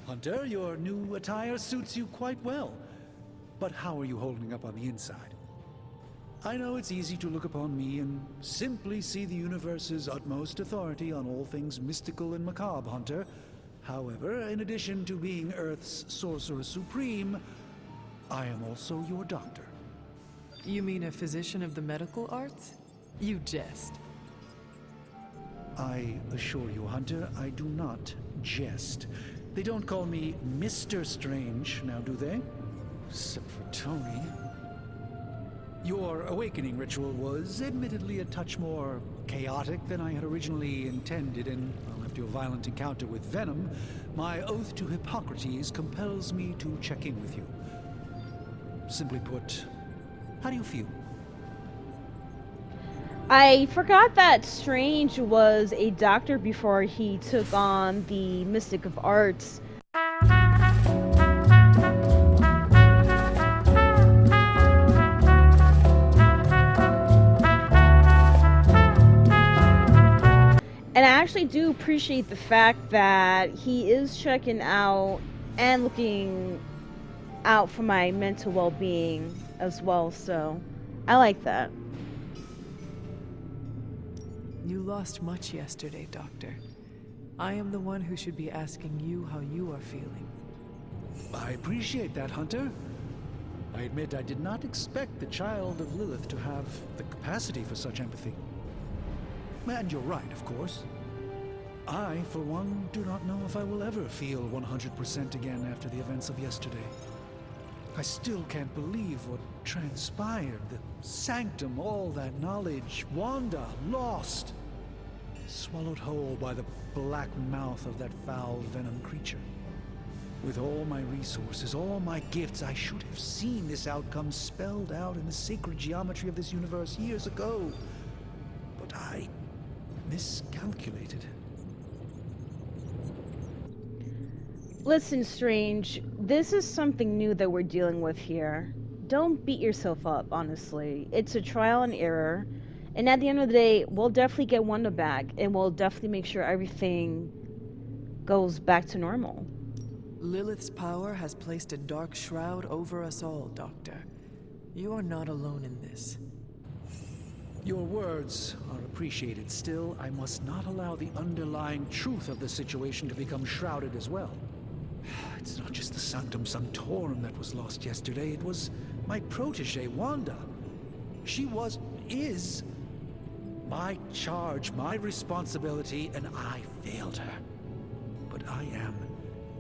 Hunter, your new attire suits you quite well. But how are you holding up on the inside? I know it's easy to look upon me and simply see the universe's utmost authority on all things mystical and macabre, Hunter. However, in addition to being Earth's Sorcerer Supreme, I am also your doctor. You mean a physician of the medical arts? You jest. I assure you, Hunter, I do not jest. They don't call me Mr. Strange, now do they? Except for Tony. Your awakening ritual was admittedly a touch more chaotic than I had originally intended, and well, after your violent encounter with Venom, my oath to Hippocrates compels me to check in with you. Simply put, how do you feel? I forgot that Strange was a doctor before he took on the Mystic of Arts. And I actually do appreciate the fact that he is checking out and looking out for my mental well-being as well, so I like that. You lost much yesterday, Doctor. I am the one who should be asking you how you are feeling. I appreciate that, Hunter. I admit I did not expect the child of Lilith to have the capacity for such empathy. And you're right, of course. I, for one, do not know if I will ever feel 100% again after the events of yesterday. I still can't believe what transpired. The sanctum, all that knowledge, Wanda, lost. Swallowed whole by the black mouth of that foul venom creature. With all my resources, all my gifts, I should have seen this outcome spelled out in the sacred geometry of this universe years ago. But I miscalculated. Listen, Strange, this is something new that we're dealing with here. Don't beat yourself up, honestly. It's a trial and error. And at the end of the day, we'll definitely get Wanda back, and we'll definitely make sure everything goes back to normal. Lilith's power has placed a dark shroud over us all, Doctor. You are not alone in this. Your words are appreciated. Still, I must not allow the underlying truth of the situation to become shrouded as well. It's not just the Sanctum Sanctorum that was lost yesterday. It was my protege, Wanda. She is my charge, my responsibility, and I failed her. But I am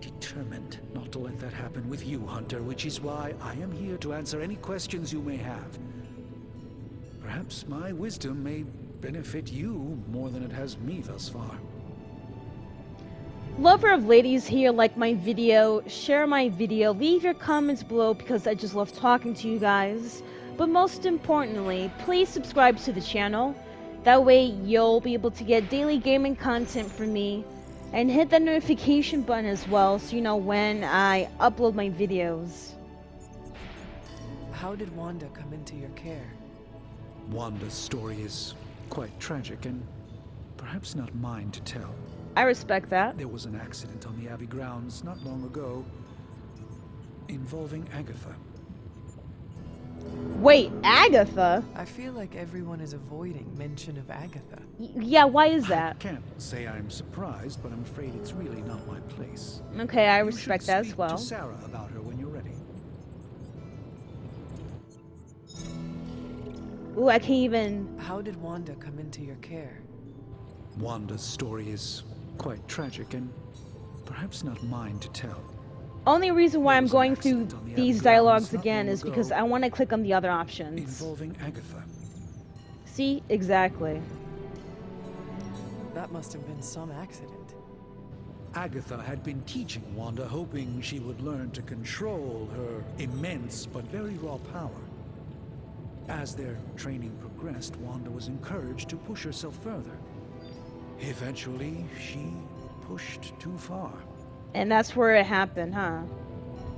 determined not to let that happen with you, Hunter, which is why I am here to answer any questions you may have. Perhaps my wisdom may benefit you more than it has me thus far. Lover of ladies here, like my video, share my video, leave your comments below because I just love talking to you guys. But most importantly, please subscribe to the channel. That way you'll be able to get daily gaming content from me. And hit that notification button as well so you know when I upload my videos. How did Wanda come into your care? Wanda's story is quite tragic and perhaps not mine to tell. I respect that. There was an accident on the Abbey grounds not long ago involving Agatha. Wait, Agatha? I feel like everyone is avoiding mention of Agatha. Yeah, why is that? I can't say I'm surprised, but I'm afraid it's really not my place. Okay, I You respect should that as speak well. to Sarah about her when you're ready. Ooh, I can't even... How did Wanda come into your care? Wanda's story is quite tragic and perhaps not mine to tell. Only reason why There I'm was an going through accident on the these Abbey dialogues grounds not again long is because ago I want to click on the other options. Involving Agatha. See? Exactly. That must have been some accident. Agatha had been teaching Wanda, hoping she would learn to control her immense but very raw power. As their training progressed, Wanda was encouraged to push herself further. Eventually, she pushed too far. And that's where it happened, huh?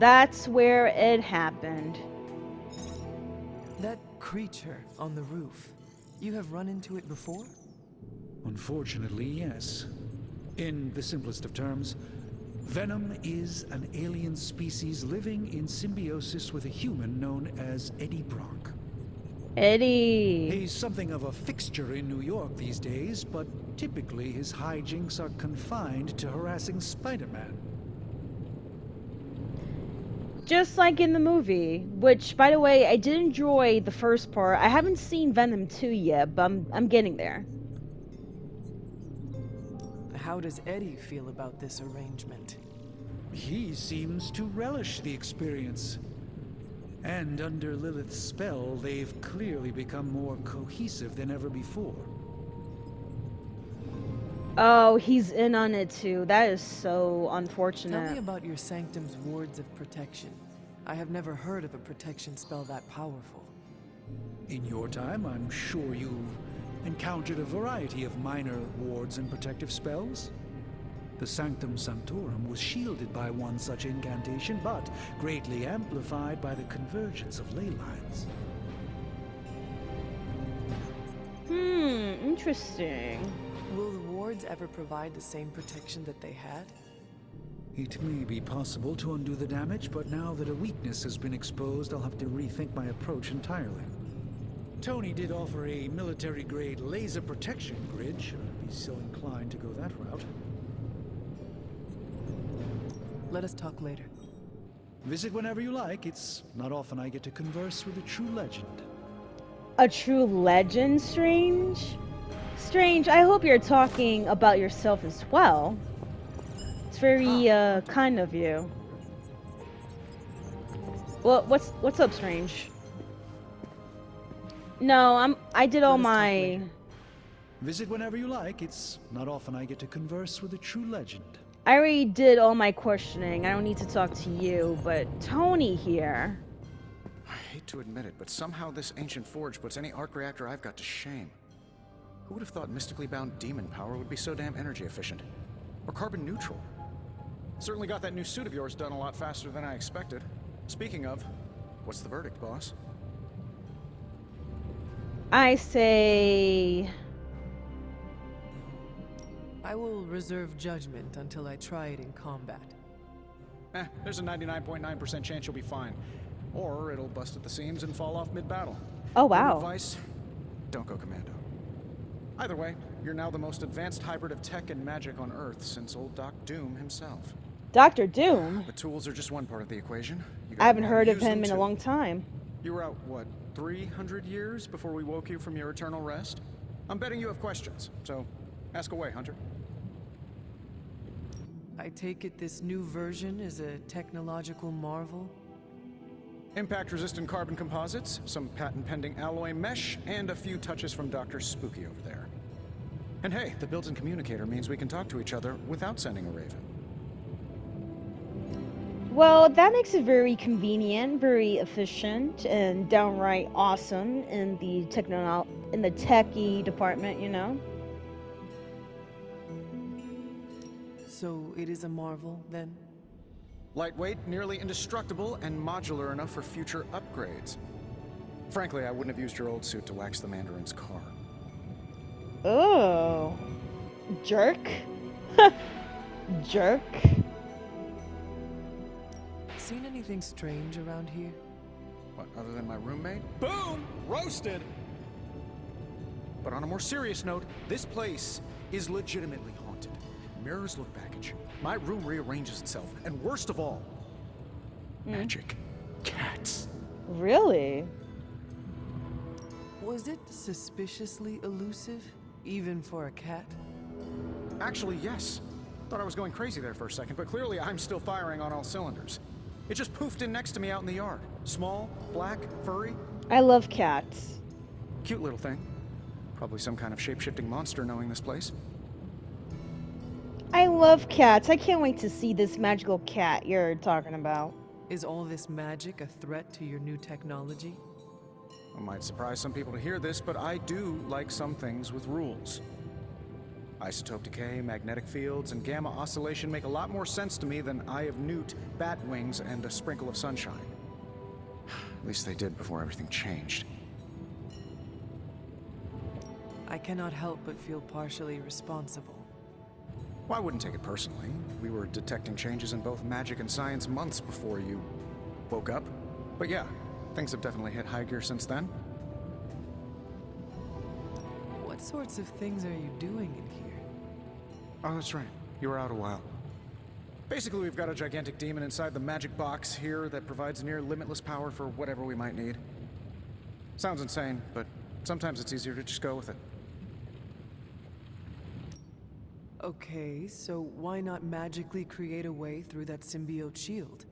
That's where it happened. That creature on the roof, you have run into it before? Unfortunately, yes. In the simplest of terms, Venom is an alien species living in symbiosis with a human known as Eddie Brock. Eddie. He's something of a fixture in New York these days, but typically his hijinks are confined to harassing Spider-Man. Just like in the movie, which, by the way, I did enjoy the first part. I haven't seen Venom 2 yet, but I'm getting there. How does Eddie feel about this arrangement? He seems to relish the experience. And under Lilith's spell, they've clearly become more cohesive than ever before. Oh, he's in on it too. That is so unfortunate. Tell me about your sanctum's wards of protection. I have never heard of a protection spell that powerful. In your time, I'm sure you encountered a variety of minor wards and protective spells. The Sanctum Sanctorum was shielded by one such incantation, but greatly amplified by the convergence of ley lines. Interesting. Will the wards ever provide the same protection that they had? It may be possible to undo the damage, but now that a weakness has been exposed, I'll have to rethink my approach entirely. Tony did offer a military-grade laser protection grid, should I be so inclined to go that route. Let us talk later. Visit whenever you like. It's not often I get to converse with a true legend. A true legend, Strange? Strange, I hope you're talking about yourself as well. It's very, kind of you. Well, what's up, Strange? No, I did all my... Visit whenever you like. It's not often I get to converse with a true legend. I already did all my questioning. I don't need to talk to you, but Tony here. I hate to admit it, but somehow this ancient forge puts any arc reactor I've got to shame. Who would have thought mystically bound demon power would be so damn energy efficient? Or carbon neutral? Certainly got that new suit of yours done a lot faster than I expected. Speaking of, what's the verdict, boss? I say... I will reserve judgment until I try it in combat. There's a 99.9% chance you'll be fine. Or it'll bust at the seams and fall off mid-battle. Oh, wow. Advice, don't go commando. Either way, you're now the most advanced hybrid of tech and magic on Earth since old Doc Doom himself. Dr. Doom? The tools are just one part of the equation. I haven't heard of him in a long time. You were out, what, 300 years before we woke you from your eternal rest? I'm betting you have questions, so ask away, Hunter. I take it this new version is a technological marvel? Impact-resistant carbon composites, some patent-pending alloy mesh, and a few touches from Dr. Spooky over there. And hey, the built-in communicator means we can talk to each other without sending a raven. Well, that makes it very convenient, very efficient, and downright awesome in the techie department, you know? So it is a marvel, then? Lightweight, nearly indestructible, and modular enough for future upgrades. Frankly, I wouldn't have used your old suit to wax the Mandarin's car. Oh. Jerk? Jerk? Seen anything strange around here? What, other than my roommate? Boom! Roasted! But on a more serious note, this place is legitimately haunted. Mirrors look back at you. My room rearranges itself. And worst of all, magic cats. Really? Was it suspiciously elusive, even for a cat? Actually, yes. Thought I was going crazy there for a second, but clearly I'm still firing on all cylinders. It just poofed in next to me out in the yard. Small, black, furry. I love cats. Cute little thing. Probably some kind of shape-shifting monster knowing this place. I love cats. I can't wait to see this magical cat you're talking about. Is all this magic a threat to your new technology? It might surprise some people to hear this, but I do like some things with rules. Isotope decay, magnetic fields, and gamma oscillation make a lot more sense to me than Eye of Newt, bat wings, and a sprinkle of sunshine. At least they did before everything changed. I cannot help but feel partially responsible. Well, I wouldn't take it personally. We were detecting changes in both magic and science months before you woke up. But yeah, things have definitely hit high gear since then. What sorts of things are you doing in here? Oh, that's right. You were out a while. Basically, we've got a gigantic demon inside the magic box here that provides near limitless power for whatever we might need. Sounds insane, but sometimes it's easier to just go with it. Okay, so why not magically create a way through that symbiote shield?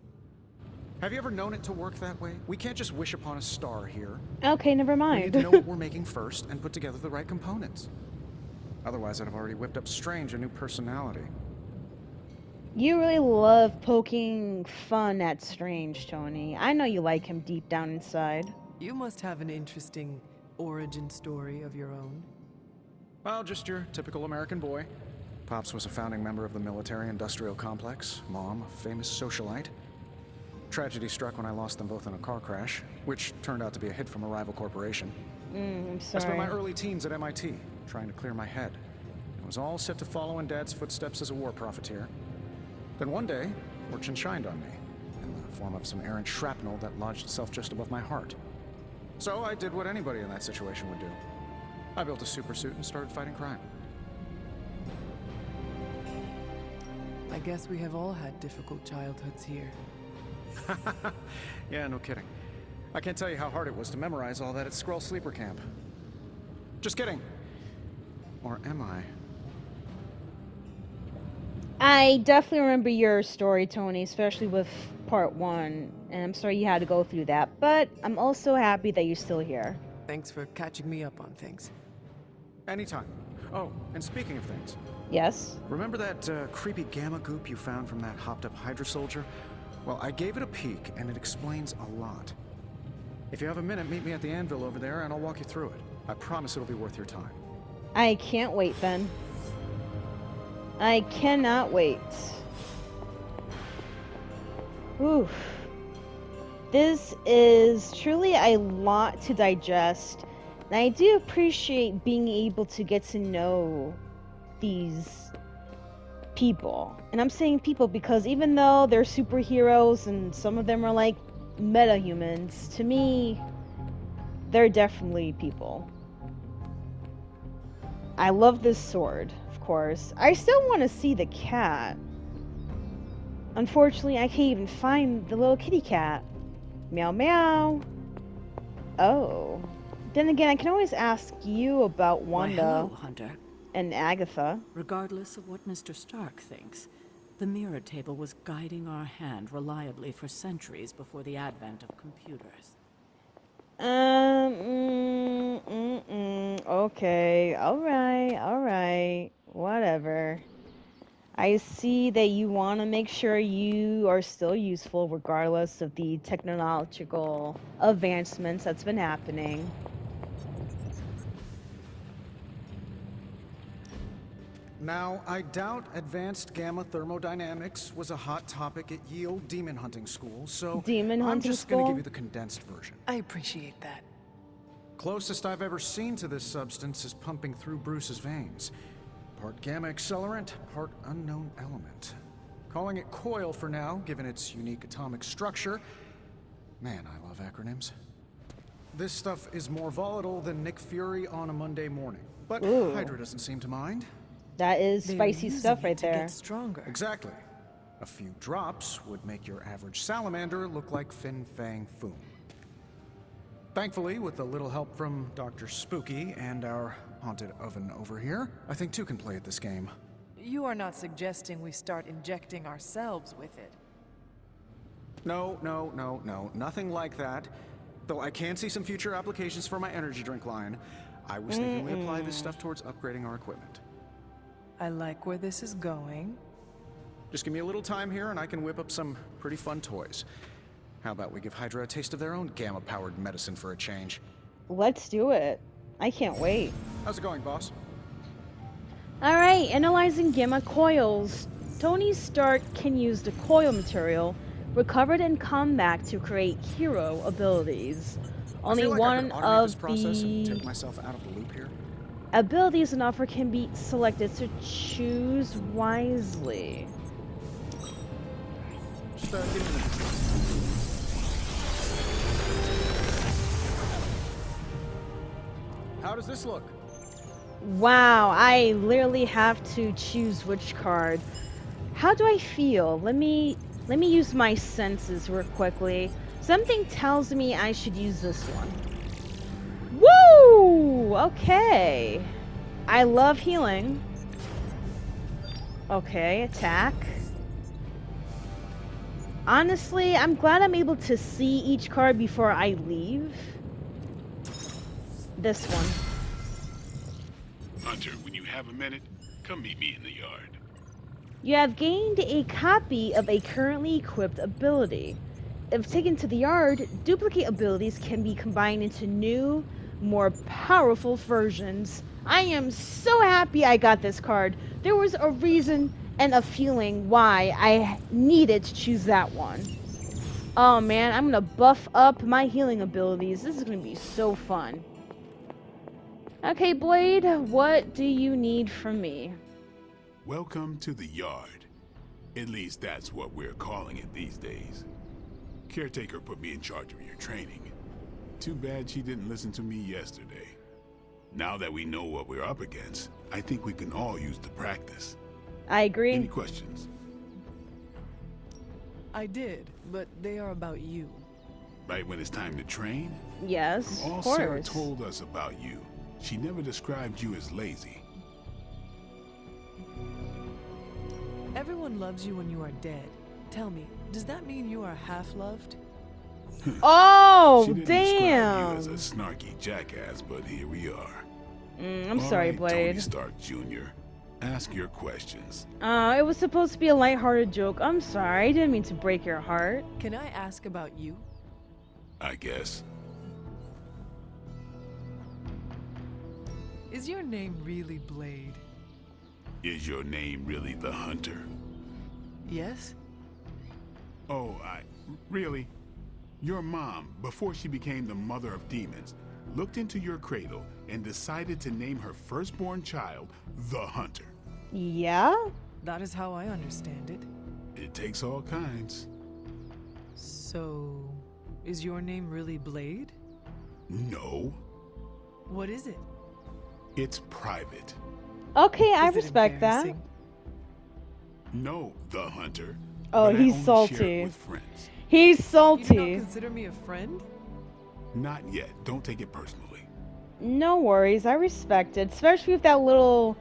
Have you ever known it to work that way? We can't just wish upon a star here. Okay, never We need mind. to know what we're making first and put together the right components. Otherwise, I'd have already whipped up Strange a new personality. You really love poking fun at Strange, Tony. I know you like him deep down inside. You must have an interesting origin story of your own. Well, just your typical American boy. Pops was a founding member of the military-industrial complex. Mom, a famous socialite. Tragedy struck when I lost them both in a car crash, which turned out to be a hit from a rival corporation. I'm I spent sorry. my early teens at MIT, trying to clear my head. I was all set to follow in Dad's footsteps as a war profiteer. Then one day, fortune shined on me, in the form of some errant shrapnel that lodged itself just above my heart. So I did what anybody in that situation would do. I built a supersuit and started fighting crime. I guess we have all had difficult childhoods here. Yeah, no kidding. I can't tell you how hard it was to memorize all that at Skrull Sleeper Camp. Just kidding. Or am I? I definitely remember your story, Tony, especially with part 1, and I'm sorry you had to go through that, but I'm also happy that you're still here. Thanks for catching me up on things. Anytime. Oh, and speaking of things, Yes? remember that creepy gamma goop you found from that hopped-up Hydra soldier? Well, I gave it a peek, and it explains a lot. If you have a minute, meet me at the anvil over there, and I'll walk you through it. I promise it'll be worth your time. I can't wait then. I cannot wait. Oof. This is truly a lot to digest, and I do appreciate being able to get to know these people. And I'm saying people because even though they're superheroes and some of them are like meta-humans, to me, they're definitely people. I love this sword, of course. I still want to see the cat. Unfortunately, I can't even find the little kitty cat. Meow meow. Oh. Then again, I can always ask you about Why, Wanda hello, Hunter. and Agatha. Regardless of what Mr. Stark thinks, the mirror table was guiding our hand reliably for centuries before the advent of computers. Okay, alright, whatever. I see that you want to make sure you are still useful regardless of the technological advancements that's been happening. Now, I doubt advanced gamma thermodynamics was a hot topic at Ye Olde Demon Hunting School, so Demon I'm hunting just gonna school? give you the condensed version. I appreciate that. Closest I've ever seen to this substance is pumping through Bruce's veins. Part gamma accelerant, part unknown element. Calling it coil for now, given its unique atomic structure. Man, I love acronyms. This stuff is more volatile than Nick Fury on a Monday morning. But Ooh. Hydra doesn't seem to mind. That is They're spicy using stuff it right to there. Get stronger. Exactly. A few drops would make your average salamander look like Fin Fang Foom. Thankfully, with a little help from Dr. Spooky and our haunted oven over here, I think two can play at this game. You are not suggesting we start injecting ourselves with it. No, nothing like that. Though I can see some future applications for my energy drink line. I was thinking we apply this stuff towards upgrading our equipment. I like where this is going. Just give me a little time here and I can whip up some pretty fun toys. How about we give Hydra a taste of their own gamma-powered medicine for a change? Let's do it. I can't wait. How's it going, boss? Alright, analyzing gamma coils. Tony Stark can use the coil material recovered in combat to create hero abilities. I Only feel like I one could automate this of process and the... take myself out of the loop here. Abilities and offer can be selected, so choose wisely. Just give me a minute. How does this look? Wow, I literally have to choose which card. How do I feel? Let me use my senses real quickly. Something tells me I should use this one. Woo! Okay. I love healing. Okay, attack. Honestly, I'm glad I'm able to see each card before I leave. This one. Hunter, when you have a minute, come meet me in the yard. You have gained a copy of a currently equipped ability. If taken to the yard, duplicate abilities can be combined into new, more powerful versions. I am so happy I got this card. There was a reason and a feeling why I needed to choose that one. Oh man, I'm gonna buff up my healing abilities. This is gonna be so fun. Okay, Blade, what do you need from me? Welcome to the yard. At least that's what we're calling it these days. Caretaker put me in charge of your training. Too bad she didn't listen to me yesterday. Now that we know what we're up against, I think we can all use the practice. I agree. Any questions? I did, but they are about you. Right when it's time to train? Yes, From all of course. Sarah told us about you, she never described you as lazy. Everyone loves you when you are dead. Tell me, does that mean you are half-loved? Oh, She didn't damn. describe you as a snarky jackass, but here we are. I'm All sorry, right, Blade. Tony Stark Jr., ask your questions. It was supposed to be a lighthearted joke. I'm sorry. I didn't mean to break your heart. Can I ask about you? I guess. Is your name really Blade? Is your name really the Hunter? Yes? Oh, really? Your mom, before she became the mother of demons, looked into your cradle and decided to name her firstborn child the Hunter. Yeah? That is how I understand it. It takes all kinds. So, is your name really Blade? No, What is it? it's private. Okay, I Is it respect that. embarrassing? No, the Hunter. Oh, but I he's only share it salty. with friends. He's You do salty. not consider me a friend? Not yet. Don't take it personally. No worries, I respect it. Especially with that little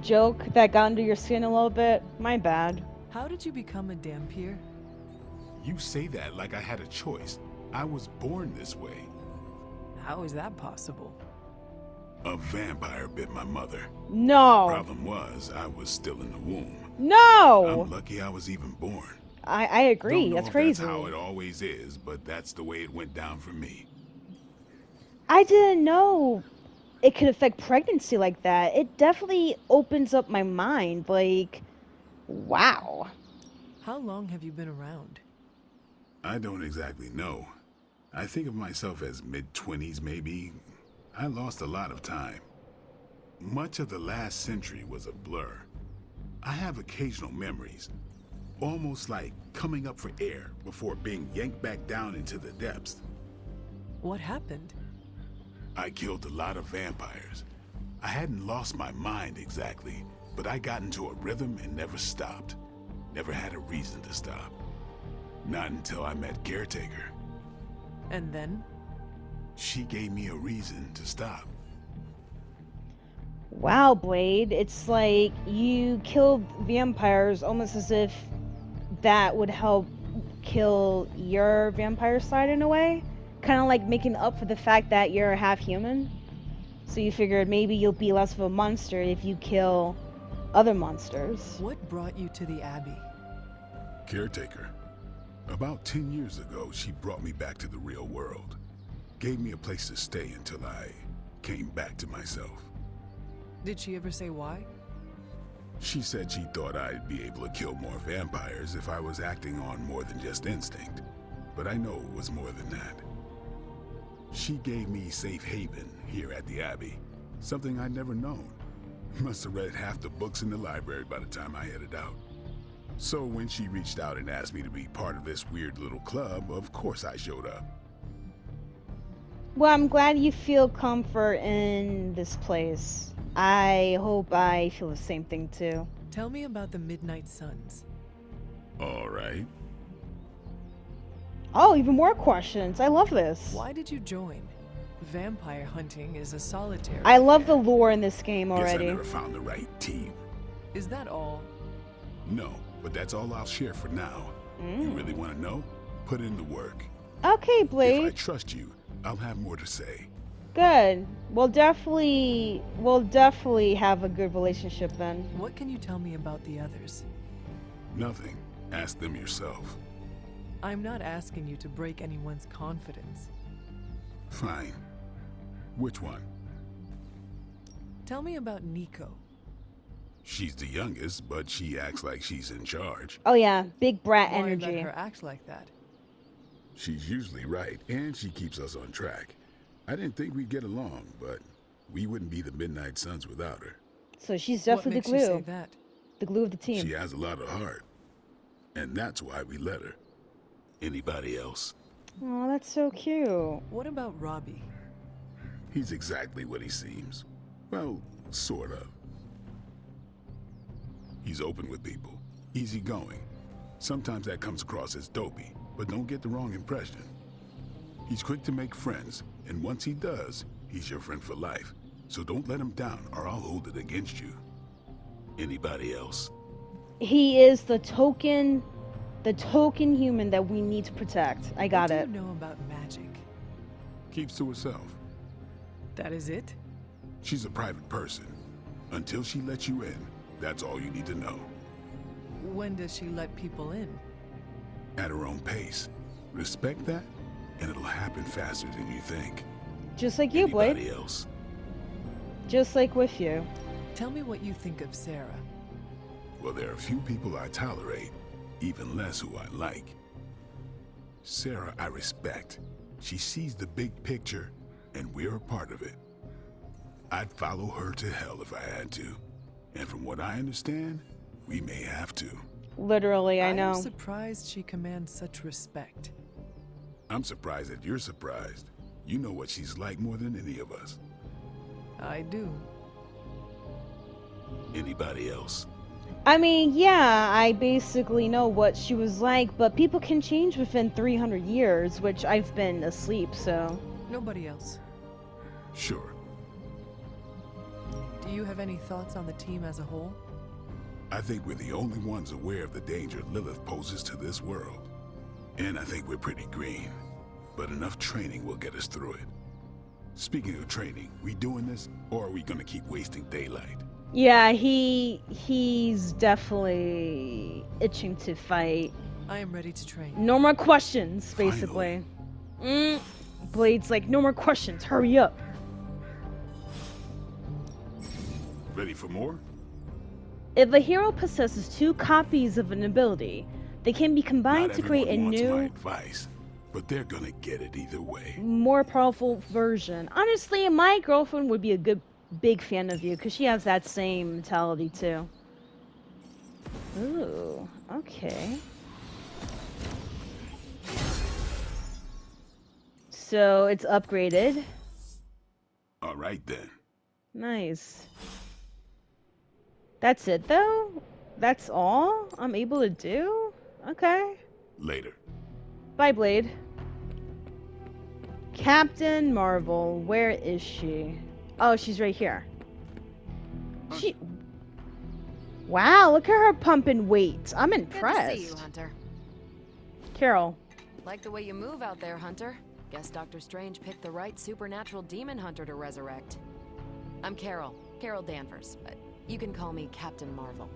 joke that got under your skin a little bit. My bad. How did you become a Dampier? You say that like I had a choice. I was born this way. How is that possible? A vampire bit my mother. No. Problem was, I was still in the womb. No. I'm lucky I was even born. I agree. Don't know That's if crazy. That's how it always is, but that's the way it went down for me. I didn't know it could affect pregnancy like that. It definitely opens up my mind. Like, wow. How long have you been around? I don't exactly know. I think of myself as mid-20s maybe. I lost a lot of time. Much of the last century was a blur. I have occasional memories, almost like coming up for air before being yanked back down into the depths. What happened? I killed a lot of vampires. I hadn't lost my mind exactly, but I got into a rhythm and never stopped. Never had a reason to stop. Not until I met Caretaker. And then? She gave me a reason to stop. Wow, Blade. It's like you killed vampires almost as if that would help kill your vampire side in a way. Kind of like making up for the fact that you're half human. So you figured maybe you'll be less of a monster if you kill other monsters. What brought you to the Abbey? Caretaker. About 10 years ago, she brought me back to the real world. Gave me a place to stay until I came back to myself. Did she ever say why? She said she thought I'd be able to kill more vampires if I was acting on more than just instinct. But I know it was more than that. She gave me safe haven here at the Abbey. Something I'd never known. Must have read half the books in the library by the time I headed out. So when she reached out and asked me to be part of this weird little club, of course I showed up. Well, I'm glad you feel comfort in this place. I hope I feel the same thing too. Tell me about the Midnight Suns. All right. Oh, even more questions. I love this. Why did you join? Vampire hunting is a solitary I love the affair. lore in this game Guess I already. never found the right team. Is that all? No, but that's all I'll share for now. You really want to know? Put in the work. Okay, If I Blade. trust you, I'll have more to say. Good. We'll definitely have a good relationship then. What can you tell me about the others? Nothing. Ask them yourself. I'm not asking you to break anyone's confidence. Fine. Which one? Tell me about Nico. She's the youngest, but she acts like she's in charge. Oh yeah, big brat Why let energy. her act like that? She's usually right, and she keeps us on track. I didn't think we'd get along, but we wouldn't be the Midnight Suns without her. So she's What definitely makes the you say glue. that? The glue of the team. She has a lot of heart, and that's why we let her. Anybody else? Oh, that's so cute. What about Robbie? He's exactly what he seems. Well, sort of. He's open with people, easygoing. Sometimes that comes across as dopey, but don't get the wrong impression. He's quick to make friends, and once he does, he's your friend for life. So don't let him down, or I'll hold it against you. Anybody else? He is the token human that we need to protect. I got what it. do you know about magic? Keeps to herself. That is it? She's a private person. Until she lets you in, that's all you need to know. When does she let people in? At her own pace. Respect that, and it'll happen faster than you think. Just like you, Blade. Anybody else? Just like with you. Tell me what you think of Sarah. Well, there are few people I tolerate, even less who I like. Sarah, I respect. She sees the big picture, and we're a part of it. I'd follow her to hell if I had to. And from what I understand, we may have to. Literally, I know. I'm surprised she commands such respect. I'm surprised that you're surprised. You know what she's like more than any of us. I do. Anybody else? I mean, yeah, I basically know what she was like, but people can change within 300 years, which I've been asleep, so... Nobody else. Sure. Do you have any thoughts on the team as a whole? I think we're the only ones aware of the danger Lilith poses to this world. And I think we're pretty green. But enough training will get us through it. Speaking of training, we doing this, or are we gonna keep wasting daylight? Yeah, he's definitely itching to fight. I am ready to train. No more questions, basically. Blade's like, no more questions, hurry up. Ready for more? If a hero possesses 2 copies of an ability, they can be combined Not to create a everyone wants my new, advice, but they're gonna get it either way. more powerful version. Honestly, my girlfriend would be a big fan of you, because she has that same mentality too. Ooh, okay. So it's upgraded. All right then. Nice. That's it though? That's all I'm able to do? Okay. Later. Bye, Blade. Captain Marvel, where is she? Oh, she's right here. She... Wow, look at her pumping weight. I'm impressed. Good to see you, Hunter. Carol. Like the way you move out there, Hunter. Guess Dr. Strange picked the right supernatural demon hunter to resurrect. I'm Carol. Carol Danvers. You can call me Captain Marvel.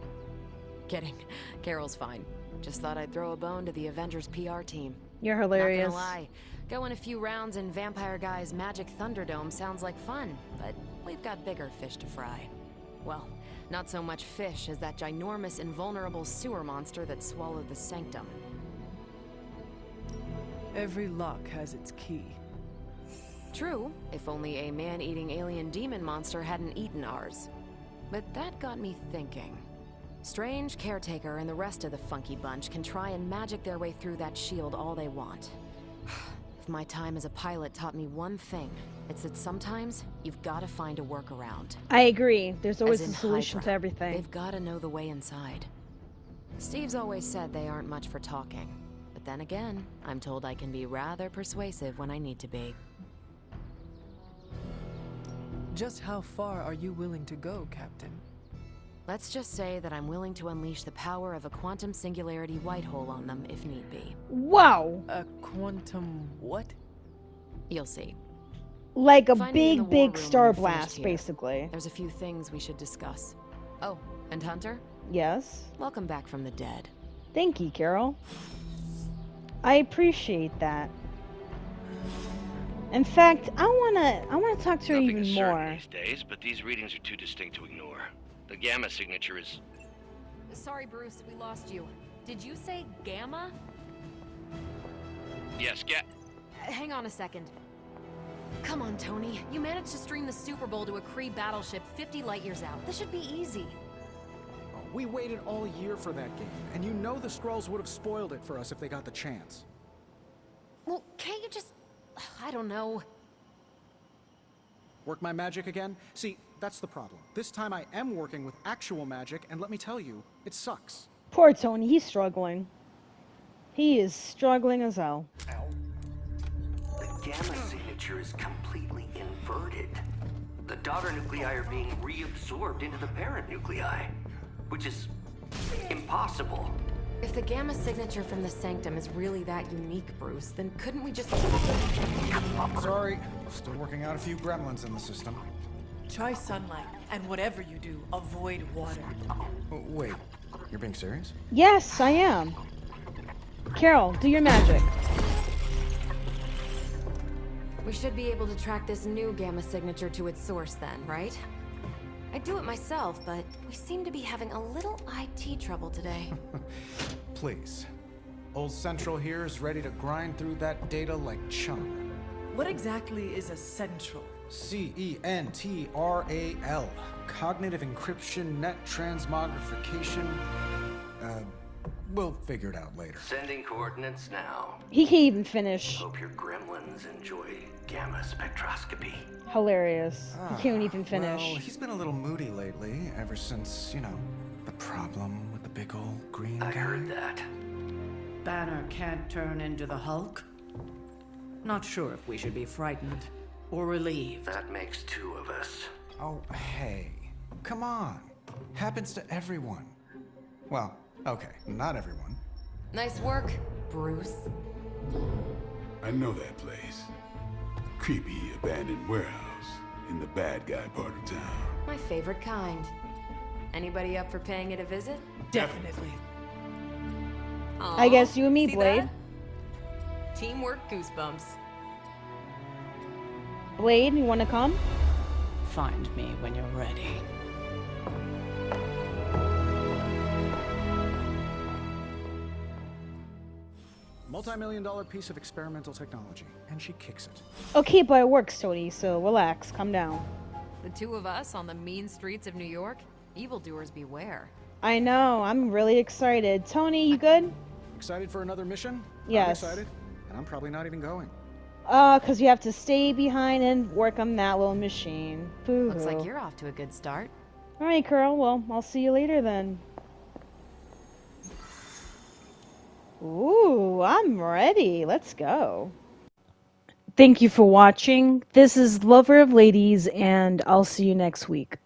Kidding. Carol's fine. Just thought I'd throw a bone to the Avengers PR team. You're hilarious. Not gonna lie. Going a few rounds in Vampire Guy's Magic Thunderdome sounds like fun, but we've got bigger fish to fry. Well, not so much fish as that ginormous invulnerable sewer monster that swallowed the Sanctum. Every lock has its key. True, if only a man-eating alien demon monster hadn't eaten ours. But that got me thinking. Strange, Caretaker, and the rest of the funky bunch can try and magic their way through that shield all they want. If my time as a pilot taught me one thing, it's that sometimes you've got to find a workaround. I agree. There's always As a in solution Hydra, to everything. They've got to know the way inside. Steve's always said they aren't much for talking. But then again, I'm told I can be rather persuasive when I need to be. Just how far are you willing to go, Captain? Let's just say that I'm willing to unleash the power of a quantum singularity white hole on them if need be. Wow! A quantum what? You'll see. Like a Find me in the big, war big room when star you're finished blast, here. basically. There's a few things we should discuss. Oh, and Hunter, Yes? welcome back from the dead. Thank you, Carol. I appreciate that. In fact, I wanna talk to her Nothing even is certain more. these days, but these readings are too distinct to ignore. The gamma signature is... Sorry, Bruce, we lost you. Did you say Gamma? Yes, Hang on a second. Come on, Tony. You managed to stream the Super Bowl to a Kree battleship 50 light-years out. This should be easy. Oh, we waited all year for that game, and you know the Skrulls would have spoiled it for us if they got the chance. Well, can't you just... I don't know. Work my magic again? See, that's the problem. This time I am working with actual magic, and let me tell you, it sucks. Poor Tony, he's struggling. He is struggling as hell. The gamma signature is completely inverted. The daughter nuclei are being reabsorbed into the parent nuclei, which is impossible. If the Gamma signature from the Sanctum is really that unique, Bruce, then couldn't we just... Sorry, still working out a few gremlins in the system. Try sunlight, and whatever you do, avoid water. Wait, you're being serious? Yes, I am. Carol, do your magic. We should be able to track this new Gamma signature to its source then, right? I'd do it myself, but we seem to be having a little IT trouble today. Please. Old Central here is ready to grind through that data like chum. What exactly is a central? CENTRAL. Cognitive encryption, net transmogrification. We'll figure it out later. Sending coordinates now. He can't even finish. Hope your gremlins enjoy gamma spectroscopy. Hilarious. He can't even finish. Well, he's been a little moody lately, ever since, you know, the problem with the big old green guy. I heard that. Banner can't turn into the Hulk? Not sure if we should be frightened or relieved. That makes two of us. Oh, hey. Come on. Happens to everyone. Well, okay, not everyone. Nice work, Bruce. I know that place. Creepy abandoned warehouse in the bad guy part of town. My favorite kind. Anybody up for paying it a visit? Definitely. Aw, I guess you and me, see Blade. that? Teamwork Goosebumps. Blade, you wanna come? Find me when you're ready. Multi-million-dollar piece of experimental technology, and she kicks it. Okay, but it works, Tony, so relax, calm down. The two of us on the mean streets of New York? Evildoers beware. I know, I'm really excited. Tony, you good? Excited for another mission? Yes. I'm excited, and I'm probably not even going. 'Cause you have to stay behind and work on that little machine. Boo-hoo. Looks like you're off to a good start. Alright, Carl, well, I'll see you later then. Ooh, I'm ready. Let's go. Thank you for watching. This is Lover of Ladies, and I'll see you next week.